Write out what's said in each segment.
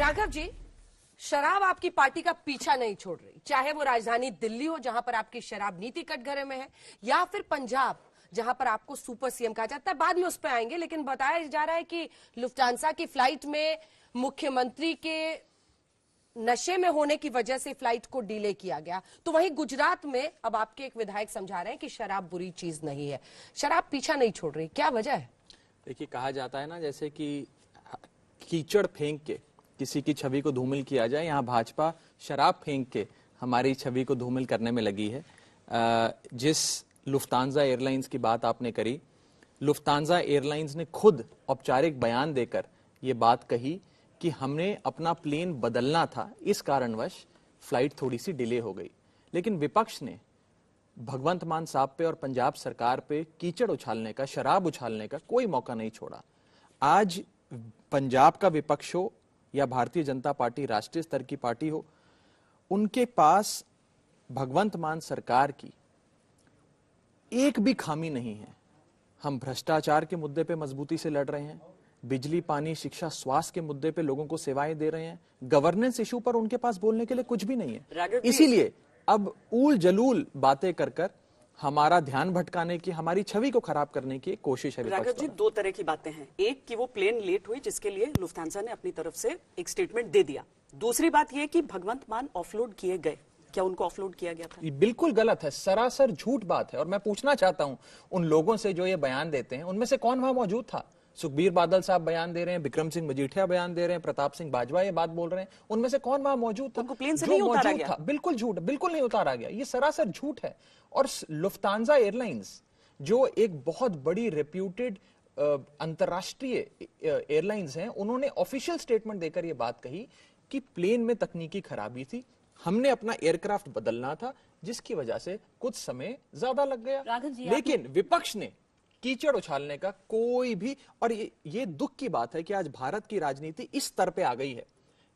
राघव जी, शराब आपकी पार्टी का पीछा नहीं छोड़ रही, चाहे वो राजधानी दिल्ली हो जहां पर आपकी शराब नीति कटघरे में है, या फिर पंजाब जहां पर आपको सुपर सीएम कहा जाता है। बाद में उस पर आएंगे, लेकिन बताया जा रहा है कि लुफ्टांसा की फ्लाइट में मुख्यमंत्री के नशे में होने की वजह से फ्लाइट को डिले किया गया। तो वहीं गुजरात में अब आपके एक विधायक समझा रहे हैं कि शराब बुरी चीज नहीं है, शराब पीछा नहीं छोड़ रही, क्या वजह है? देखिए, कहा जाता है ना, जैसे कि कीचड़ फेंक के किसी की छवि को धूमिल किया जाए, यहाँ भाजपा शराब फेंक के हमारी छवि को धूमिल करने में लगी है। जिस लुफ्तांजा एयरलाइंस की बात आपने करी, लुफ्तांजा एयरलाइंस ने खुद औपचारिक बयान देकर ये बात कही कि हमने अपना प्लेन बदलना था, इस कारणवश फ्लाइट थोड़ी सी डिले हो गई। लेकिन विपक्ष ने भगवंत मान साहब पे और पंजाब सरकार पे कीचड़ उछालने का, शराब उछालने का कोई मौका नहीं छोड़ा। आज पंजाब का विपक्ष हो या भारतीय जनता पार्टी राष्ट्रीय स्तर की पार्टी हो, उनके पास भगवंत मान सरकार की एक भी खामी नहीं है। हम भ्रष्टाचार के मुद्दे पे मजबूती से लड़ रहे हैं, बिजली, पानी, शिक्षा, स्वास्थ्य के मुद्दे पे लोगों को सेवाएं दे रहे हैं, गवर्नेंस इशू पर उनके पास बोलने के लिए कुछ भी नहीं है। इसीलिए अब ऊल जलूल बातें कर कर हमारा ध्यान भटकाने की, हमारी छवि को खराब करने की कोशिश है। राघव जी, दो तरह की बातें हैं। एक कि वो प्लेन लेट हुई, जिसके लिए लुफ्तांसा ने अपनी तरफ से एक स्टेटमेंट दे दिया। दूसरी बात यह कि भगवंत मान ऑफलोड किए गए, क्या उनको ऑफलोड किया गया था? ये बिल्कुल गलत है, सरासर झूठ बात है। और मैं पूछना चाहता हूं उन लोगों से जो ये बयान देते हैं, उनमें से कौन वहां मौजूद था? सुखबीर बादल साहब बयान दे रहे हैं, विक्रम सिंह मजीठिया बयान दे रहे हैं, प्रताप सिंह बाजवा ये बात बोल रहे हैं, उनमें से कौन वहां मौजूद था? उनको प्लेन से नहीं उतारा गया? बिल्कुल झूठ, बिल्कुल नहीं उतारा गया, ये सरासर झूठ है। और लुफ्तांजा एयरलाइंस जो एक बहुत बड़ी रेप्यूटेड अंतरराष्ट्रीय एयरलाइंस हैं, उन्होंने ऑफिशियल स्टेटमेंट देकर यह बात कही कि प्लेन में तकनीकी खराबी थी, हमने अपना एयरक्राफ्ट बदलना था, जिसकी वजह से कुछ समय ज्यादा लग गया। लेकिन विपक्ष ने कीचड़ उछालने का कोई भी, और ये दुख की बात है कि आज भारत की राजनीति इस स्तर पे आ गई है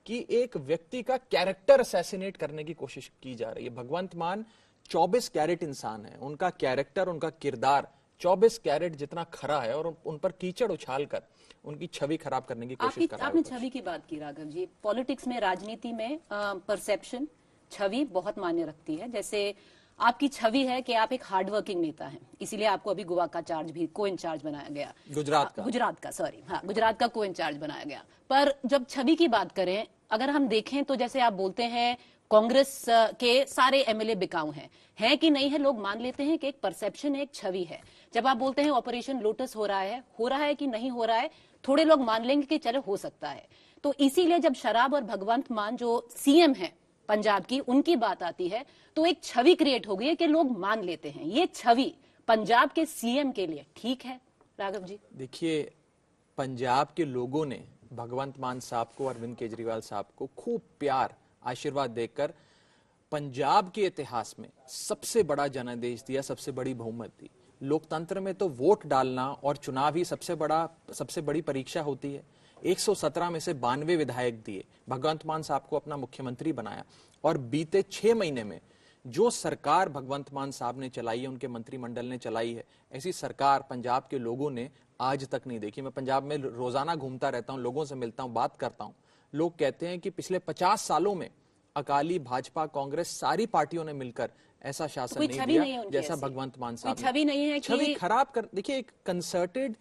कि एक व्यक्ति का कैरेक्टर असैसिनेट करने की कोशिश की जा रही है। भगवंत मान 24 कैरेट इंसान है, उनका कैरेक्टर, उनका किरदार 24 कैरेट जितना खरा है, और उन पर कीचड़ उछालकर उनकी छवि खराब करने की कोशिश कर रहा है। आपने छवि की बात की राघव जी, पॉलिटिक्स में, राजनीति में परसेप्शन, छवि बहुत मायने रखती है। जैसे आपकी छवि है कि आप एक हार्डवर्किंग नेता हैं, इसीलिए आपको अभी गोवा का चार्ज भी को इंचार्ज बनाया गया, गुजरात का को इंचार्ज बनाया गया। पर जब छवि की बात करें, अगर हम देखें तो जैसे आप बोलते हैं कांग्रेस के सारे एमएलए बिकाऊ हैं कि नहीं है, लोग मान लेते हैं कि एक परसेप्शन है, एक छवि है। जब आप बोलते हैं ऑपरेशन लोटस हो रहा है कि नहीं हो रहा है, थोड़े लोग मान लेंगे कि चलो हो सकता है। तो इसीलिए जब शराब और भगवंत मान जो सीएम है पंजाब की, उनकी बात आती है तो एक छवि क्रिएट हो गई है कि लोग मान लेते हैं। ये छवि पंजाब के सीएम के लिए ठीक है राघव जी? देखिए, पंजाब के लोगों ने भगवंत मान साहब को, अरविंद केजरीवाल साहब को खूब प्यार, आशीर्वाद देकर पंजाब के इतिहास में सबसे बड़ा जनादेश दिया, सबसे बड़ी बहुमत दी। लोकतंत्र में तो वोट डालना और चुनाव ही सबसे बड़ी परीक्षा होती है। 117 में से 92 विधायक दिए, भगवंत मान साहब को अपना मुख्यमंत्री बनाया, और बीते 6 महीने में जो सरकार भगवंत मान साहब ने चलाई है, उनके मंत्रिमंडल ने चलाई है, ऐसी सरकार पंजाब के लोगों ने आज तक नहीं देखी। मैं पंजाब में रोजाना घूमता रहता हूं, लोगों से मिलता हूं, बात करता हूं। लोग कहते हैं कि पिछले 50 सालों में अकाली, भाजपा, कांग्रेस सारी पार्टियों ने मिलकर ऐसा शासन नहीं दिया जैसा भगवंत मान साहब ने। छवि नहीं है, छवि खराब कर, देखिए एक कंसर्टेड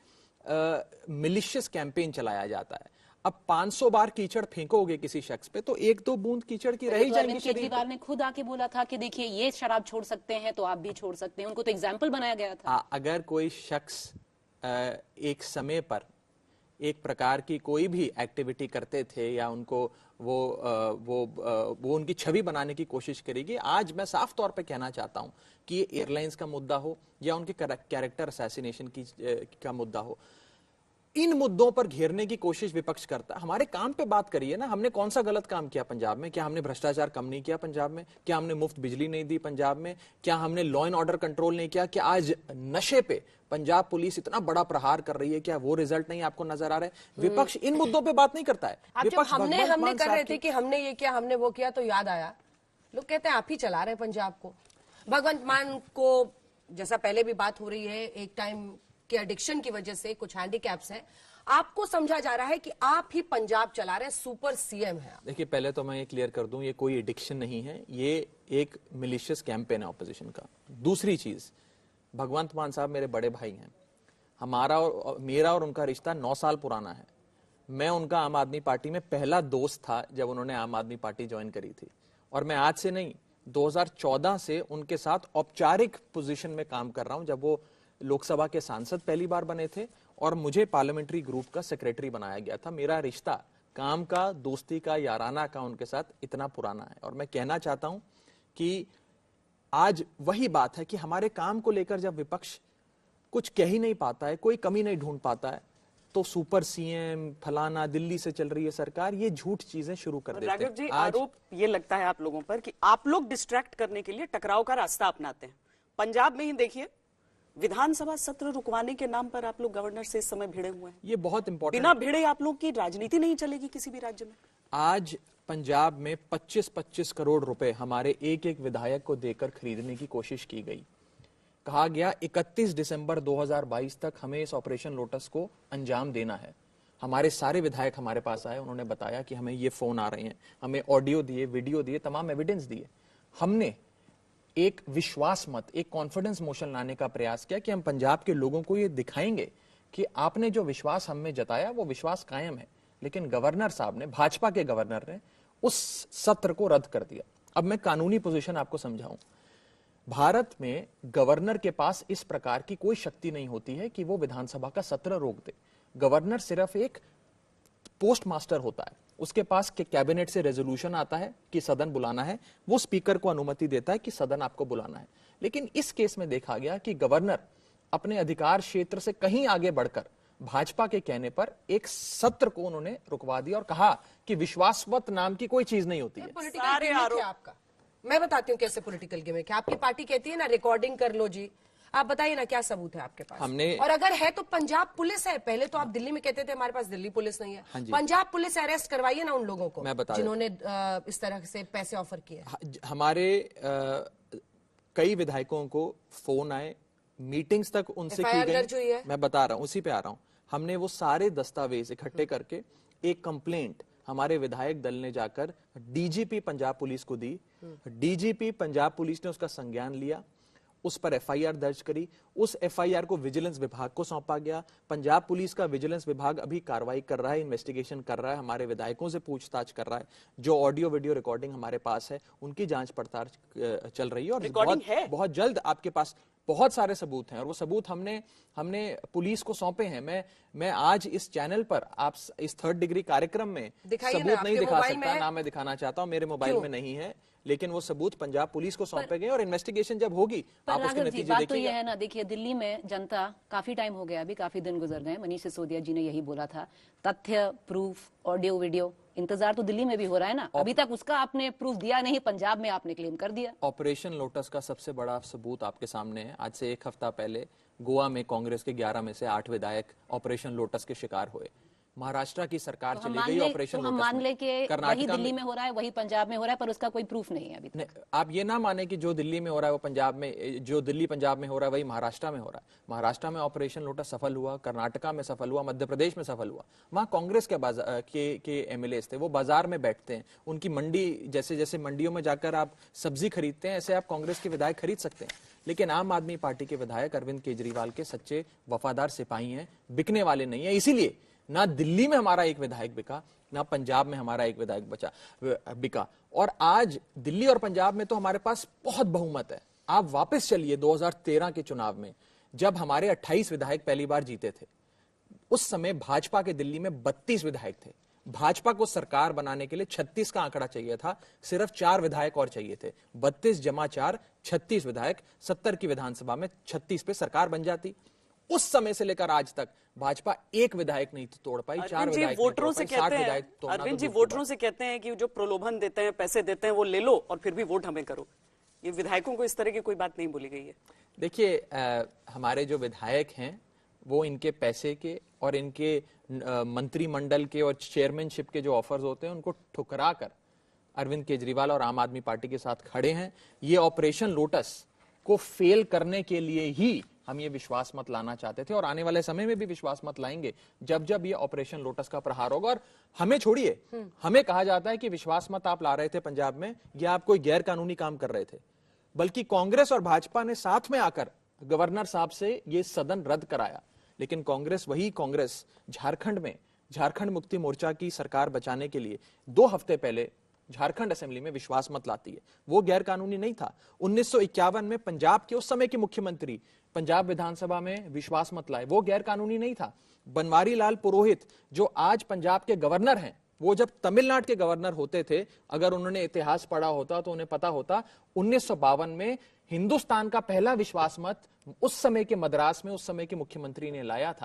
मिलिशियस कैंपेन चलाया जाता है। अब 500 बार कीचड़ फेंकोगे किसी शख्स पे तो एक दो बूंद कीचड़ की रह जाएगी। केजरीवाल ने खुद आके बोला था कि देखिए ये शराब छोड़ सकते हैं तो आप भी छोड़ सकते हैं, उनको तो एग्जाम्पल बनाया गया था। अगर कोई शख्स एक समय पर एक प्रकार की कोई भी एक्टिविटी करते थे या उनको वो उनकी छवि बनाने की कोशिश करेगी, आज मैं साफ तौर पे कहना चाहता हूं कि ये एयरलाइंस का मुद्दा हो या उनके कैरेक्टर असैसिनेशन का मुद्दा हो, इन मुद्दों पर घेरने की कोशिश विपक्ष करता है। हमारे काम पे बात करिए ना, हमने कौन सा गलत काम किया पंजाब में? क्या हमने भ्रष्टाचार कम नहीं किया पंजाब में? क्या हमने मुफ्त बिजली नहीं दी पंजाब में? क्या हमने लॉ एंड ऑर्डर कंट्रोल नहीं किया? क्या आज नशे पे पंजाब पुलिस इतना बड़ा प्रहार कर रही है, क्या वो रिजल्ट नहीं आपको नजर आ रहा है? विपक्ष इन मुद्दों पे बात नहीं करता है। विपक्ष हमने कर रहे थे कि हमने ये किया, हमने वो किया, तो याद आया लोग कहते हैं आप ही चला रहे हैं पंजाब को। भगवंत मान को, जैसा पहले भी बात हो रही है, एक टाइम के एडिक्शन की वजह से कुछ हैंडीकैप्स हैं, आपको समझा जा रहा है कि आप ही पंजाब चला रहे हैं, सुपर सीएम है आप। देखिए, पहले तो मैं ये क्लियर कर दूं, ये कोई एडिक्शन नहीं है, ये एक मिलिशियस कैंपेन है ऑपोजिशन का। दूसरी चीज, भगवंत मान साहब मेरे बड़े भाई हैं, मेरा और उनका रिश्ता 9 साल पुराना है। मैं उनका आम आदमी पार्टी में पहला दोस्त था जब उन्होंने आम आदमी पार्टी ज्वाइन करी थी, और मैं आज से नहीं 2014 से उनके साथ औपचारिक पोजीशन में काम कर रहा हूं, जब वो लोकसभा के सांसद पहली बार बने थे और मुझे पार्लियामेंट्री ग्रुप का सेक्रेटरी बनाया गया था। मेरा रिश्ता काम का, दोस्ती का, याराना का उनके साथ इतना पुराना है। और मैं कहना चाहता हूं कि आज वही बात है कि हमारे काम को लेकर जब विपक्ष कुछ कह ही नहीं पाता है, कोई कमी नहीं ढूंढ पाता है, तो सुपर सीएम फलाना, दिल्ली से चल रही है सरकार, ये झूठ चीजें शुरू कर देते हैं। राघव जी, आरोप ये लगता है आप लोगों पर कि आप लोग डिस्ट्रैक्ट करने के लिए टकराव का रास्ता अपनाते हैं। पंजाब में ही देखिए, विधानसभा सत्र रुकवाने के नाम पर आप लोग गवर्नर से इस समय भिड़े हुए हैं। ये बहुत इंपॉर्टेंट, बिना भिड़े आप लोग की राजनीति नहीं चलेगी किसी भी राज्य में। आज पंजाब में 25-25 करोड़ रुपए हमारे एक एक विधायक को देकर खरीदने की कोशिश की गई। कहा गया 31 दिसंबर 2022 तक हमें इस ऑपरेशन लोटस को अंजाम देना है। हमारे सारे विधायक हमारे पास आए, उन्होंने बताया कि हमें ये फोन आ रहे हैं, हमें ऑडियो दिए, वीडियो दिए, तमाम एविडेंस दिए। हमने एक विश्वास मत, एक कॉन्फिडेंस मोशन लाने का प्रयास किया कि हम पंजाब के लोगों को ये दिखाएंगे कि आपने जो विश्वास हम में जताया वो विश्वास कायम है। लेकिन गवर्नर साहब ने, भाजपा के गवर्नर ने उस सत्र को रद्द कर दिया। अब मैं कानूनी पोजीशन आपको समझाऊं। भारत में गवर्नर के पास इस प्रकार की कोई शक्ति नहीं होती है कि वो विधानसभा का सत्र रोक दे। गवर्नर सिर्फ एक पोस्ट मास्टर होता है, उसके पास के कैबिनेट से रेजोल्यूशन आता है कि सदन बुलाना है, वो स्पीकर को अनुमति देता है कि सदन आपको बुलाना है। लेकिन इस केस में देखा गया कि गवर्नर अपने अधिकार क्षेत्र से कहीं आगे बढ़कर भाजपा के कहने पर एक सत्र को उन्होंने रुकवा दिया और कहा कि विश्वासवत नाम की कोई चीज नहीं होती है। पॉलिटिकल गिमिक है आपका। मैं बताती हूँ कैसे पॉलिटिकल गिमिक है। आपकी पार्टी कहती है ना रिकॉर्डिंग कर लो जी, आप बताइए ना क्या सबूत है आपके पास। और अगर है तो पंजाब पुलिस है। पहले तो आप दिल्ली में कहते थे हमारे पास दिल्ली पुलिस नहीं है। पंजाब पुलिस अरेस्ट करवाइए ना उन लोगों को जिन्होंने इस तरह से पैसे ऑफर किए। हमारे कई विधायकों को फोन आए, मीटिंग्स तक उनसे की गई। मैं बता रहा हूं, उसी पे आ रहा हूं। हमने वो सारे दस्तावेज इकट्ठे करके एक कंप्लेंट हमारे विधायक दल ने जाकर डीजीपी पंजाब पुलिस को दी। डीजीपी पंजाब पुलिस ने उसका संज्ञान लिया, उस पर एफआईआर दर्ज करी। उस एफआईआर को विजिलेंस विभाग को सौंपा गया। पंजाब पुलिस का विजिलेंस विभाग अभी कार्रवाई कर रहा है, इन्वेस्टिगेशन कर रहा है, हमारे विधायकों से पूछताछ कर रहा है। जो ऑडियो वीडियो रिकॉर्डिंग हमारे पास है उनकी जांच पड़ताल चल रही है और बहुत जल्द आपके पास बहुत सारे सबूत हैं और वो सबूत हमने पुलिस को सौंपे हैं। मैं आज इस चैनल पर आप इस 3rd डिग्री कार्यक्रम में सबूत नहीं दिखा सकता, ना मैं दिखाना चाहता हूं, मेरे मोबाइल में नहीं है, लेकिन वो सबूत पंजाब पुलिस को सौंपे गए और इन्वेस्टिगेशन जब होगी आप उसके नतीजे देखिएगा। तो ये है ना, देखिए दिल्ली में जनता, काफी टाइम हो गया, अभी काफी दिन गुजर गए, मनीष सिसोदिया जी ने यही बोला था, तथ्य, प्रूफ, ऑडियो वीडियो, इंतजार तो दिल्ली में भी हो रहा है ना। अभी तक उसका आपने प्रूफ दिया नहीं, पंजाब में आपने क्लेम कर दिया। ऑपरेशन लोटस का सबसे बड़ा सबूत आपके सामने है। आज से 1 हफ्ता पहले गोवा में कांग्रेस के 11 में से 8 विधायक ऑपरेशन लोटस के शिकार हुए। महाराष्ट्र की सरकार चली गई ऑपरेशन लोटस। हम मान ले कि वही दिल्ली में हो रहा है, वही पंजाब में हो रहा है, पर उसका कोई प्रूफ नहीं है अभी तक। आप ये ना माने कि जो दिल्ली में हो रहा है वो पंजाब में, जो दिल्ली पंजाब में हो रहा है वही महाराष्ट्र में हो रहा है। महाराष्ट्र में ऑपरेशन लोटस सफल हुआ, कर्नाटका में सफल हुआ, मध्य प्रदेश में सफल हुआ। वहां कांग्रेस के एमएलएस थे, वो बाजार में बैठते हैं, उनकी मंडी, जैसे जैसे मंडियों में जाकर आप सब्जी खरीदते हैं ऐसे आप कांग्रेस के विधायक खरीद सकते हैं। लेकिन आम आदमी पार्टी के विधायक अरविंद केजरीवाल के सच्चे वफादार सिपाही हैं, बिकने वाले नहीं है। इसीलिए ना दिल्ली में हमारा एक विधायक बिका, ना पंजाब में हमारा एक विधायक बिका। और आज दिल्ली और पंजाब में तो हमारे पास बहुत बहुमत है। आप वापस चलिए 2013 के चुनाव में, जब हमारे 28 विधायक पहली बार जीते थे। उस समय भाजपा के दिल्ली में 32 विधायक थे। भाजपा को सरकार बनाने के लिए 36 का आंकड़ा चाहिए था, सिर्फ 4 विधायक और चाहिए थे। 32 + 4 36 विधायक, 70 की विधानसभा में 36 पे सरकार बन जाती। उस समय से लेकर आज तक भाजपा एक विधायक नहीं तोड़ पाई, 4 विधायक वोटरों से कहते हैं, अरविंद जी वोटरों से कहते हैं कि जो प्रलोभन देते हैं, पैसे देते हैं, वो ले लो और फिर भी वोट हमें करो। ये विधायकों को इस तरह की कोई बात नहीं बोली गई है। देखिए, हमारे जो विधायक हैं वो इनके पैसे के और इनके मंत्रिमंडल के और चेयरमैनशिप के जो ऑफर्स होते हैं उनको ठुकरा कर अरविंद केजरीवाल और आम आदमी पार्टी के साथ खड़े हैं। ये ऑपरेशन लोटस को फेल करने के लिए ही हम ये विश्वास मत लाना चाहते थे और आने वाले समय में भी विश्वास मत लाएंगे जब जब ये ऑपरेशन लोटस का प्रहार होगा। और हमें छोड़िए, हमें कहा जाता है कि विश्वास मत आप ला रहे थे पंजाब में, या आप कोई गैर कानूनी काम कर रहे थे, बल्कि कांग्रेस और भाजपा ने साथ में आकर गवर्नर साहब से ये सदन रद्द कराया। लेकिन कांग्रेस, वही कांग्रेस झारखंड में झारखंड मुक्ति मोर्चा की सरकार बचाने के लिए 2 हफ्ते पहले झारखंड असेंबली में विश्वास मत लाती है। वो गैर कानूनी नहीं था। 1951 में पंजाब के उस समय के मुख्यमंत्री पंजाब विधानसभा में विश्वास मत लाए, वो गैर कानूनी नहीं था। बनवारी लाल पुरोहित जो आज पंजाब के गवर्नर हैं, वो जब तमिलनाडु के गवर्नर होते थे, अगर उन्होंने इतिहास पढ़ा होता तो उन्हें पता होता 1952 में हिंदुस्तान का पहला विश्वास मत उस समय के मद्रास में उस समय के मुख्यमंत्री ने लाया था।